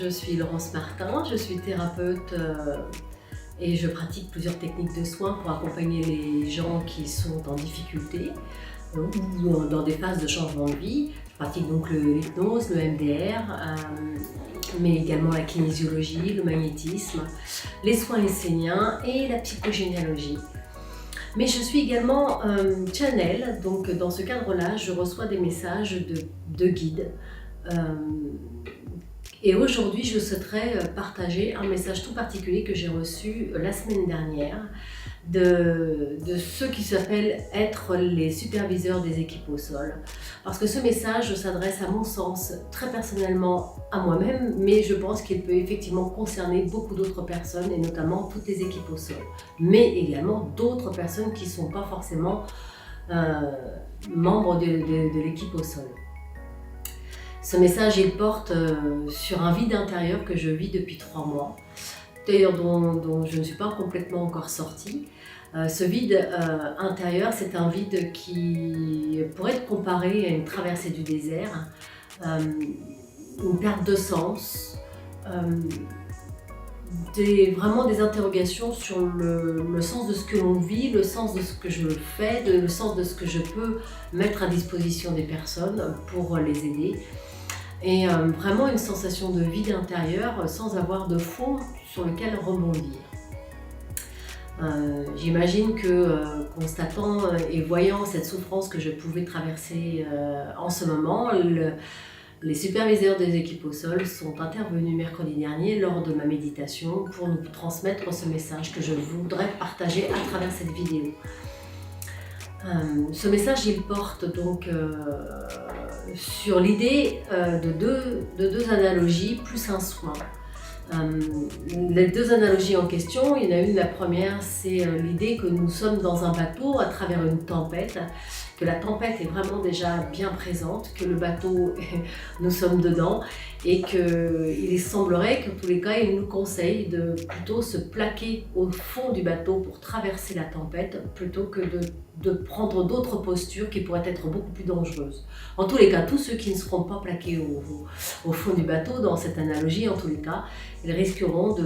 je suis Laurence Martin, je suis thérapeute et je pratique plusieurs techniques de soins pour accompagner les gens qui sont en difficulté ou dans des phases de changement de vie. Je pratique donc l'hypnose, le MDR, mais également la kinésiologie, le magnétisme, les soins esséniens et la psychogénéalogie. Mais je suis également channel, donc dans ce cadre-là, je reçois des messages de guides. Et aujourd'hui, je souhaiterais partager un message tout particulier que j'ai reçu la semaine dernière de ceux qui s'appellent être les superviseurs des équipes au sol. Parce que ce message s'adresse à mon sens très personnellement à moi-même, mais je pense qu'il peut effectivement concerner beaucoup d'autres personnes et notamment toutes les équipes au sol. Mais également d'autres personnes qui ne sont pas forcément membres de l'équipe au sol. Ce message, il porte sur un vide intérieur que je vis depuis 3 mois, d'ailleurs dont je ne suis pas complètement encore sortie. Ce vide intérieur, c'est un vide qui pourrait être comparé à une traversée du désert, une perte de sens, vraiment des interrogations sur le sens de ce que l'on vit, le sens de ce que je fais, le sens de ce que je peux mettre à disposition des personnes pour les aider. Et vraiment une sensation de vide intérieur sans avoir de fond sur lequel rebondir. J'imagine que constatant et voyant cette souffrance que je pouvais traverser en ce moment, les superviseurs des équipes au sol sont intervenus mercredi dernier lors de ma méditation pour nous transmettre ce message que je voudrais partager à travers cette vidéo. Ce message, il porte donc sur l'idée de deux analogies plus un soin. Les 2 analogies en question, il y en a une, la première, c'est l'idée que nous sommes dans un bateau à travers une tempête, que la tempête est vraiment déjà bien présente, que le bateau, nous sommes dedans et qu'il semblerait qu'en tous les cas, il nous conseille de plutôt se plaquer au fond du bateau pour traverser la tempête plutôt que de prendre d'autres postures qui pourraient être beaucoup plus dangereuses. En tous les cas, tous ceux qui ne seront pas plaqués au fond du bateau, dans cette analogie, en tous les cas, ils risqueront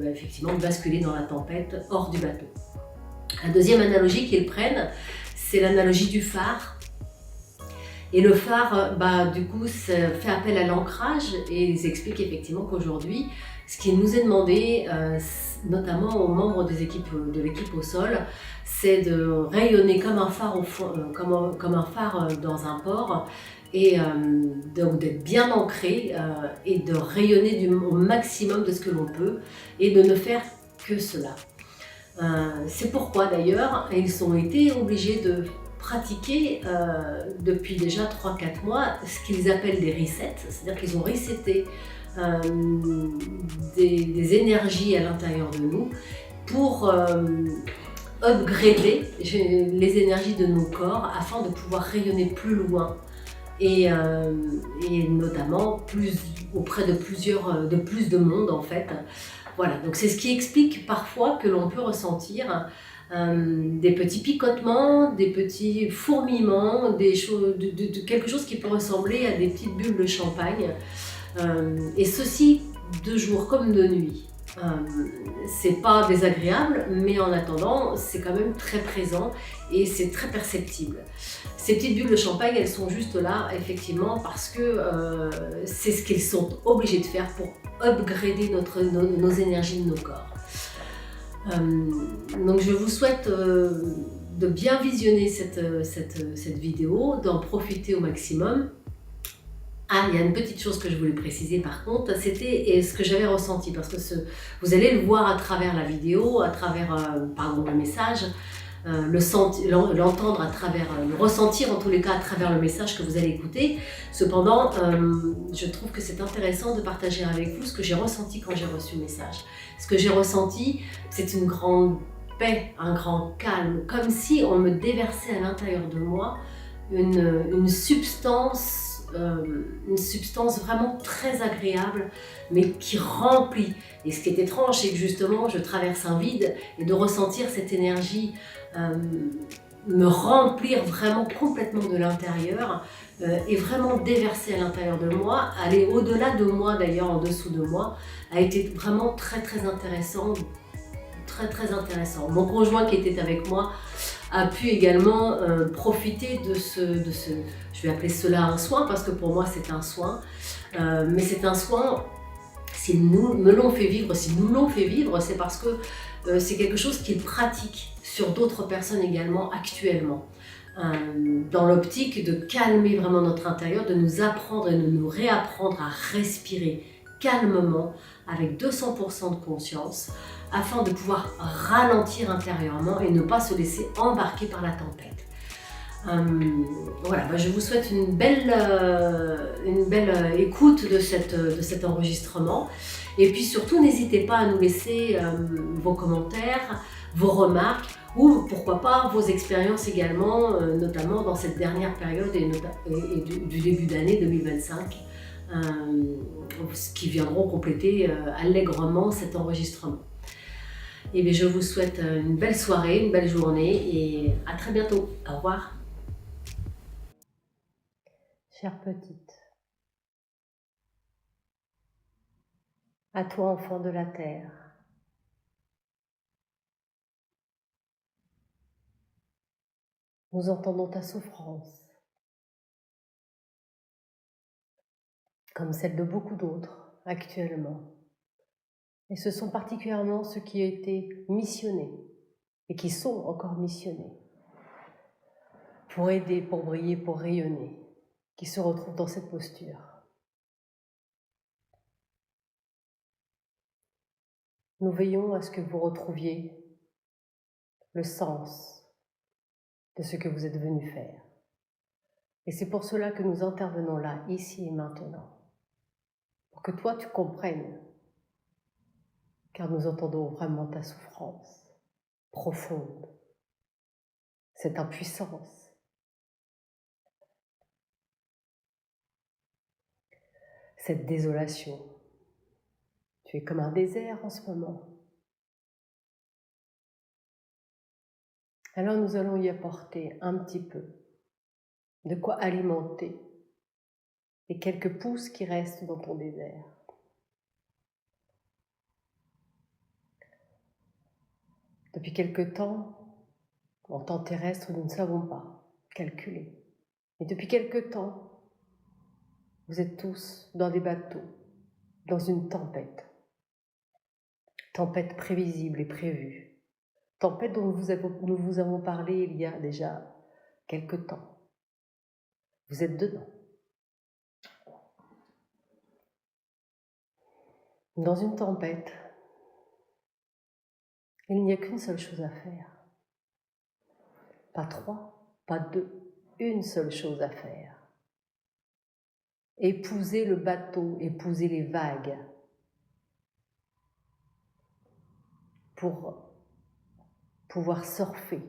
effectivement de basculer dans la tempête hors du bateau. La deuxième analogie qu'ils prennent, c'est l'analogie du phare. Et le phare, du coup, ça fait appel à l'ancrage et ils expliquent effectivement qu'aujourd'hui, ce qui nous est demandé, notamment aux membres de l'équipe au sol, c'est de rayonner comme un phare comme un phare dans un port et donc d'être bien ancré et de rayonner au maximum de ce que l'on peut et de ne faire que cela. C'est pourquoi d'ailleurs ils ont été obligés de pratiquer depuis déjà 3-4 mois ce qu'ils appellent des resets, c'est-à-dire qu'ils ont reseté des énergies à l'intérieur de nous pour upgrader les énergies de nos corps afin de pouvoir rayonner plus loin et notamment auprès de plus de monde en fait. Voilà, donc c'est ce qui explique parfois que l'on peut ressentir des petits picotements, des petits fourmillements, quelque chose qui peut ressembler à des petites bulles de champagne, et ceci de jour comme de nuit. C'est pas désagréable, mais en attendant, c'est quand même très présent et c'est très perceptible. Ces petites bulles de champagne, elles sont juste là, effectivement, parce que c'est ce qu'ils sont obligés de faire pour upgrader nos énergies de nos corps. Donc je vous souhaite de bien visionner cette vidéo, d'en profiter au maximum. Ah, il y a une petite chose que je voulais préciser par contre, c'était ce que j'avais ressenti, parce que vous allez le voir à travers la vidéo, à travers le message, l'entendre à travers, le ressentir en tous les cas à travers le message que vous allez écouter. Cependant, je trouve que c'est intéressant de partager avec vous ce que j'ai ressenti quand j'ai reçu le message. Ce que j'ai ressenti, c'est une grande paix, un grand calme, comme si on me déversait à l'intérieur de moi une substance vraiment très agréable, mais qui remplit. Et ce qui est étrange, c'est que justement, je traverse un vide et de ressentir cette énergie me remplir vraiment complètement de l'intérieur et vraiment déverser à l'intérieur de moi, aller au-delà de moi d'ailleurs, en dessous de moi, a été vraiment très très intéressant, très très intéressant. Mon conjoint qui était avec moi a pu également profiter de ce, je vais appeler cela un soin parce que pour moi c'est un soin, mais c'est un soin, s'ils nous l'ont fait vivre, c'est parce que c'est quelque chose qu'ils pratiquent sur d'autres personnes également actuellement. Dans l'optique de calmer vraiment notre intérieur, de nous apprendre et de nous réapprendre à respirer calmement, avec 200% de conscience, afin de pouvoir ralentir intérieurement et ne pas se laisser embarquer par la tempête. Voilà, je vous souhaite une belle écoute de cet enregistrement. Et puis surtout, n'hésitez pas à nous laisser vos commentaires, vos remarques, ou pourquoi pas vos expériences également, notamment dans cette dernière période et du début d'année 2025, qui viendront compléter allègrement cet enregistrement. Et bien, je vous souhaite une belle soirée, une belle journée et à très bientôt. Au revoir. Chère petite, à toi enfant de la terre, nous entendons ta souffrance, comme celle de beaucoup d'autres actuellement. Et ce sont particulièrement ceux qui ont été missionnés et qui sont encore missionnés pour aider, pour briller, pour rayonner, qui se retrouvent dans cette posture. Nous veillons à ce que vous retrouviez le sens de ce que vous êtes venu faire. Et c'est pour cela que nous intervenons là, ici et maintenant, pour que toi tu comprennes, car nous entendons vraiment ta souffrance profonde, cette impuissance. Cette désolation. Tu es comme un désert en ce moment. Alors nous allons y apporter un petit peu de quoi alimenter les quelques pousses qui restent dans ton désert. Depuis quelque temps, en temps terrestre, nous ne savons pas calculer. Et depuis quelque temps, vous êtes tous dans des bateaux, dans une tempête. Tempête prévisible et prévue. Tempête dont nous vous avons parlé il y a déjà quelque temps. Vous êtes dedans. Dans une tempête, il n'y a qu'une seule chose à faire. Pas 3, pas 2, une seule chose à faire. Épouser le bateau, épouser les vagues pour pouvoir surfer,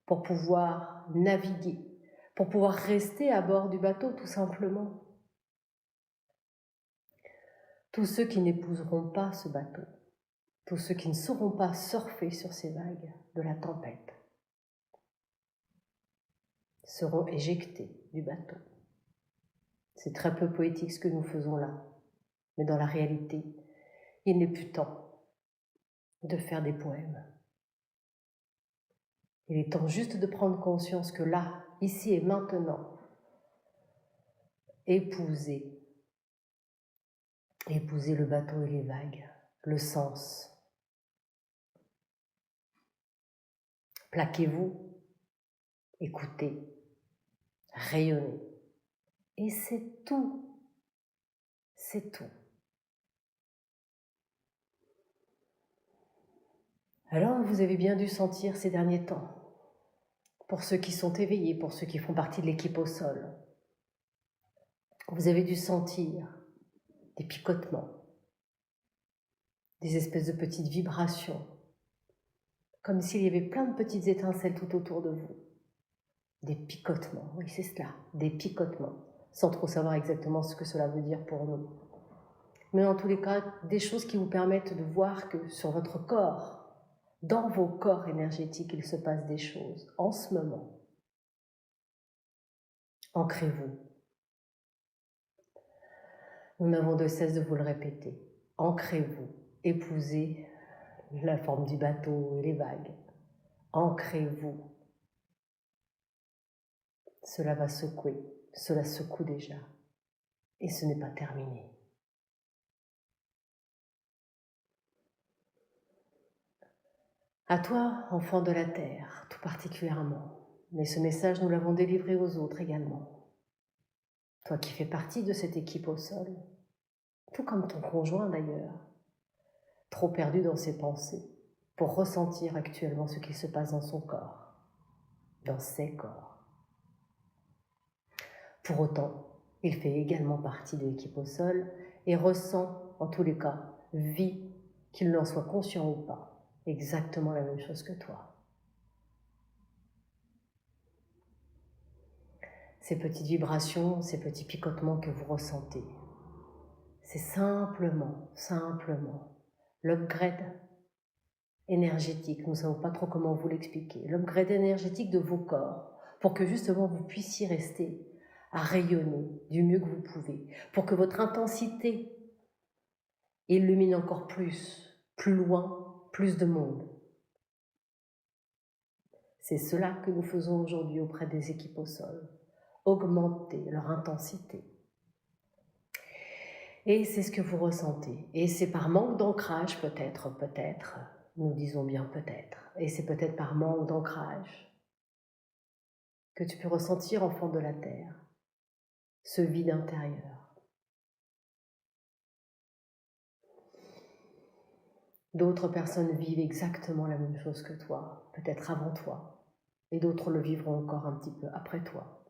pour pouvoir naviguer, pour pouvoir rester à bord du bateau tout simplement. Tous ceux qui n'épouseront pas ce bateau, tous ceux qui ne sauront pas surfer sur ces vagues de la tempête, seront éjectés du bateau. C'est très peu poétique ce que nous faisons là, mais dans la réalité, il n'est plus temps de faire des poèmes. Il est temps juste de prendre conscience que là, ici et maintenant, épouser le bateau et les vagues, le sens. Plaquez-vous, écoutez, rayonnez. Et c'est tout. C'est tout. Alors, vous avez bien dû sentir ces derniers temps, pour ceux qui sont éveillés, pour ceux qui font partie de l'équipe au sol, vous avez dû sentir des picotements, des espèces de petites vibrations, comme s'il y avait plein de petites étincelles tout autour de vous. Des picotements, oui c'est cela, des picotements, sans trop savoir exactement ce que cela veut dire pour nous. Mais en tous les cas, des choses qui vous permettent de voir que sur votre corps, Dans vos corps énergétiques, il se passe des choses en ce moment. Ancrez-vous. Nous n'avons de cesse de vous le répéter. Ancrez-vous. Épousez la forme du bateau et les vagues. Ancrez-vous. Cela va secouer. Cela secoue déjà. Et ce n'est pas terminé. À toi, enfant de la terre, tout particulièrement. Mais ce message, nous l'avons délivré aux autres également. Toi qui fais partie de cette équipe au sol, tout comme ton conjoint d'ailleurs, trop perdu dans ses pensées pour ressentir actuellement ce qui se passe dans son corps, dans ses corps. Pour autant, il fait également partie de l'équipe au sol et ressent, en tous les cas, vit, qu'il n'en soit conscient ou pas, exactement la même chose que toi. Ces petites vibrations, ces petits picotements que vous ressentez, c'est simplement l'upgrade énergétique, nous ne savons pas trop comment vous l'expliquer, l'upgrade énergétique de vos corps, pour que justement vous puissiez rester à rayonner du mieux que vous pouvez, pour que votre intensité illumine encore plus loin, plus de monde. C'est cela que nous faisons aujourd'hui auprès des équipes au sol, augmenter leur intensité. Et c'est ce que vous ressentez. Et c'est par manque d'ancrage peut-être, nous disons bien peut-être, et c'est peut-être par manque d'ancrage que tu peux ressentir, enfant de la terre, ce vide intérieur. D'autres personnes vivent exactement la même chose que toi, peut-être avant toi, et d'autres le vivront encore un petit peu après toi.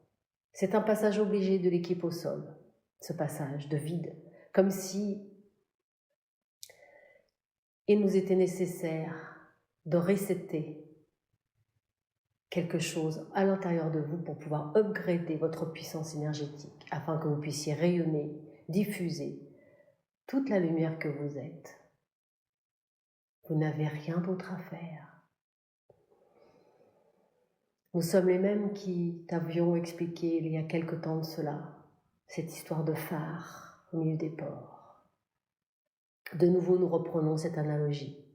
C'est un passage obligé de l'équipe au sol, ce passage de vide, comme si il nous était nécessaire de resetter quelque chose à l'intérieur de vous pour pouvoir upgrader votre puissance énergétique afin que vous puissiez rayonner, diffuser toute la lumière que vous êtes. Vous n'avez rien d'autre à faire. Nous sommes les mêmes qui t'avions expliqué il y a quelque temps de cela, cette histoire de phare au milieu des ports. De nouveau, nous reprenons cette analogie.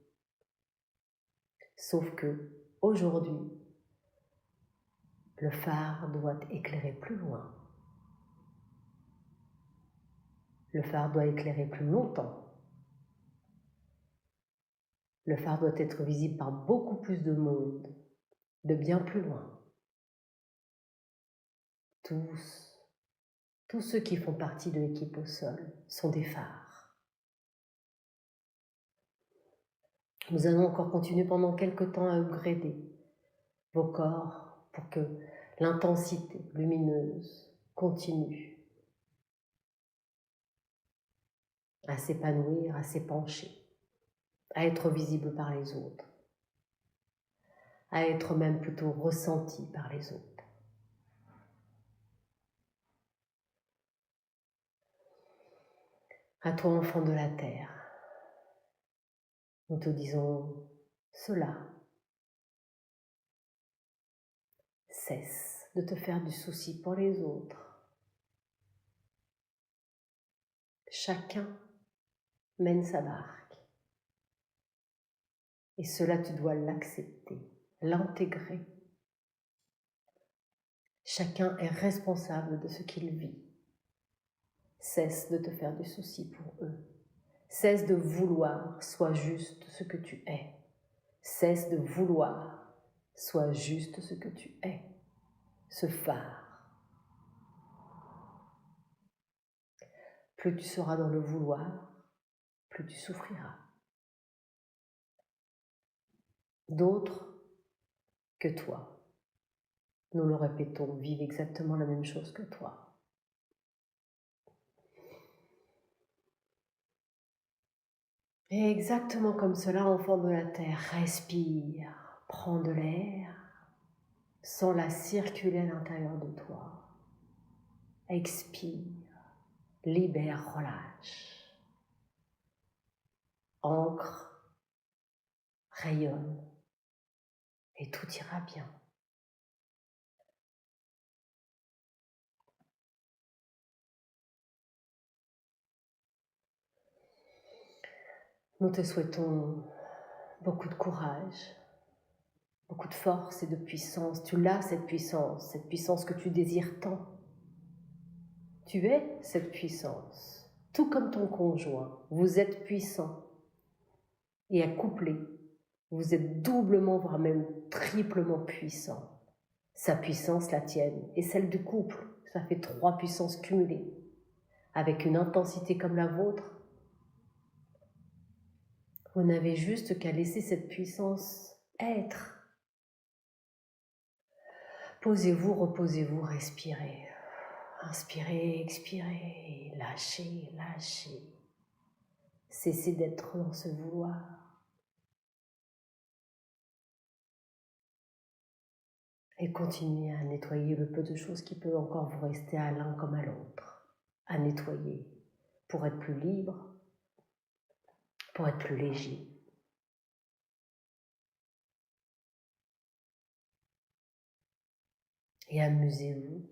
Sauf que, aujourd'hui, le phare doit éclairer plus loin. Le phare doit éclairer plus longtemps. Le phare doit être visible par beaucoup plus de monde, de bien plus loin. Tous ceux qui font partie de l'équipe au sol sont des phares. Nous allons encore continuer pendant quelque temps à upgrader vos corps pour que l'intensité lumineuse continue à s'épanouir, à s'épancher, à être visible par les autres, à être même plutôt ressenti par les autres. À toi, enfant de la terre, nous te disons cela. Cesse de te faire du souci pour les autres. Chacun mène sa barque. Et cela, tu dois l'accepter, l'intégrer. Chacun est responsable de ce qu'il vit. Cesse de te faire du souci pour eux. Cesse de vouloir, sois juste ce que tu es. Cesse de vouloir, sois juste ce que tu es. Ce phare. Plus tu seras dans le vouloir, plus tu souffriras. D'autres que toi, nous le répétons, vivent exactement la même chose que toi. Et exactement comme cela, enfant de la terre, respire, prends de l'air, sens-la circuler à l'intérieur de toi. Expire, libère, relâche. Ancre, rayonne. et tout ira bien. Nous te souhaitons beaucoup de courage, beaucoup de force et de puissance. Tu l'as, cette puissance que tu désires tant. Tu es cette puissance, tout comme ton conjoint. Vous êtes puissant et accouplé. Vous êtes doublement, voire même triplement puissant. Sa puissance, la tienne, et celle du couple. Ça fait 3 puissances cumulées. Avec une intensité comme la vôtre, vous n'avez juste qu'à laisser cette puissance être. Posez-vous, reposez-vous, respirez. Inspirez, expirez, lâchez, lâchez. Cessez d'être dans ce vouloir. Et continuez à nettoyer le peu de choses qui peut encore vous rester à l'un comme à l'autre. À nettoyer pour être plus libre, pour être plus léger. Et amusez-vous.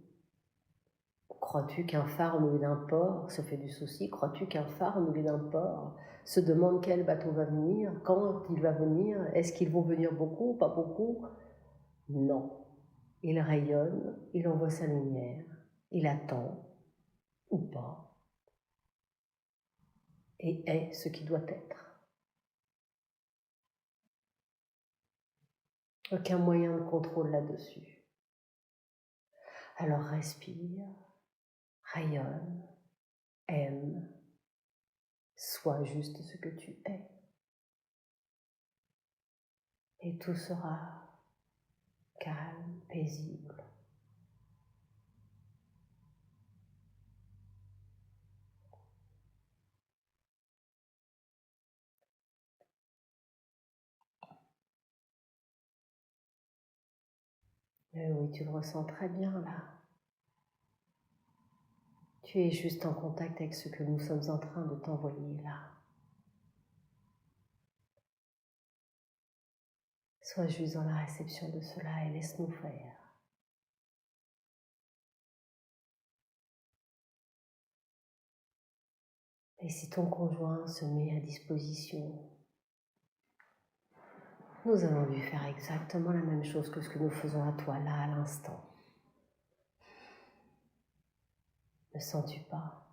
Crois-tu qu'un phare au milieu d'un port se fait du souci? Crois-tu qu'un phare au milieu d'un port se demande quel bateau va venir? Quand il va venir? Est-ce qu'ils vont venir beaucoup? Pas beaucoup? Non. Il rayonne, il envoie sa lumière, il attend, ou pas, et est ce qui doit être. Aucun moyen de contrôle là-dessus. Alors respire, rayonne, aime, sois juste ce que tu es. Et tout sera calme, paisible. Et oui, tu le ressens très bien là. Tu es juste en contact avec ce que nous sommes en train de t'envoyer là. Sois juste dans la réception de cela et laisse-nous faire. Et si ton conjoint se met à disposition, nous allons lui faire exactement la même chose que ce que nous faisons à toi là à l'instant. Ne sens-tu pas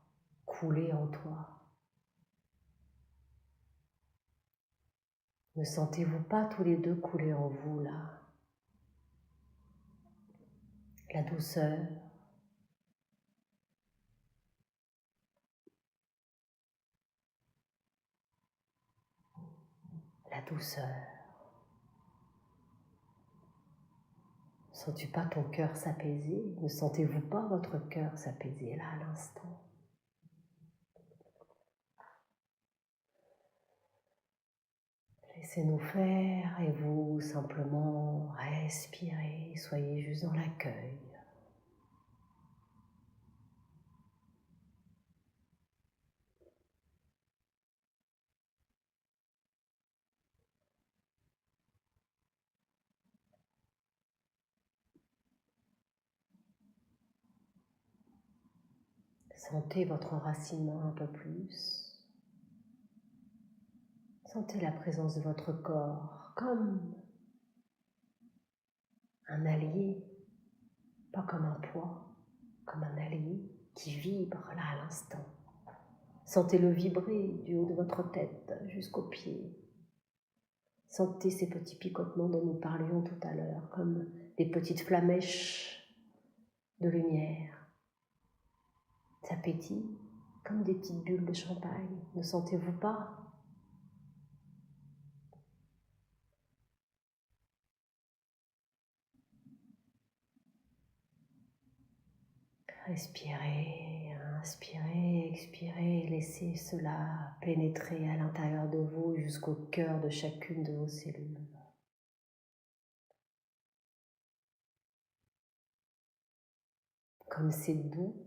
couler en toi? Ne sentez-vous pas tous les deux couler en vous là? La douceur, la douceur. Ne sens-tu pas ton cœur s'apaiser? Ne sentez-vous pas votre cœur s'apaiser là à l'instant? Laissez-nous faire et vous simplement respirez, soyez juste dans l'accueil. Sentez votre enracinement un peu plus. Sentez la présence de votre corps comme un allié, pas comme un poids, comme un allié qui vibre là à l'instant. Sentez-le vibrer du haut de votre tête jusqu'aux pieds. Sentez ces petits picotements dont nous parlions tout à l'heure, comme des petites flamèches de lumière. Ça pétille comme des petites bulles de champagne. Ne sentez-vous pas? Respirez, inspirez, expirez, laissez cela pénétrer à l'intérieur de vous jusqu'au cœur de chacune de vos cellules. Comme c'est doux,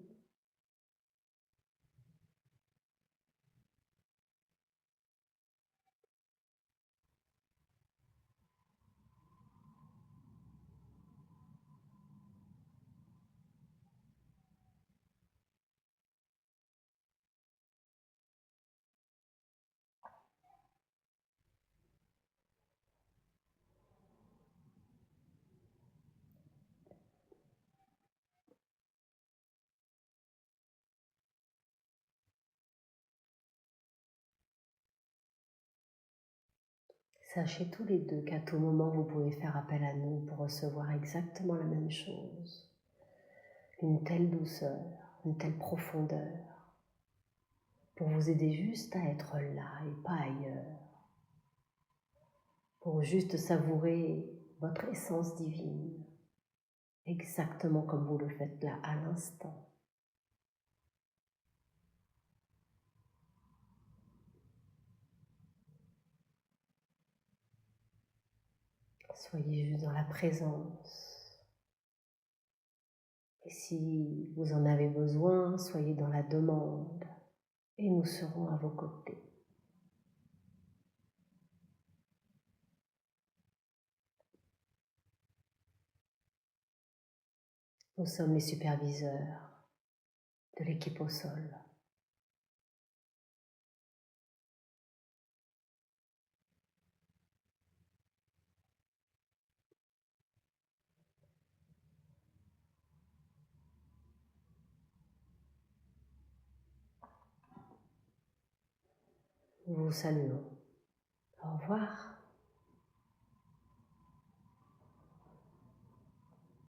Sachez tous les deux qu'à tout moment, vous pouvez faire appel à nous pour recevoir exactement la même chose. Une telle douceur, une telle profondeur, pour vous aider juste à être là et pas ailleurs, pour juste savourer votre essence divine, exactement comme vous le faites là à l'instant. Soyez juste dans la présence. Et si vous en avez besoin, soyez dans la demande et nous serons à vos côtés. Nous sommes les superviseurs de l'équipe au sol. Nous vous saluons. Au revoir.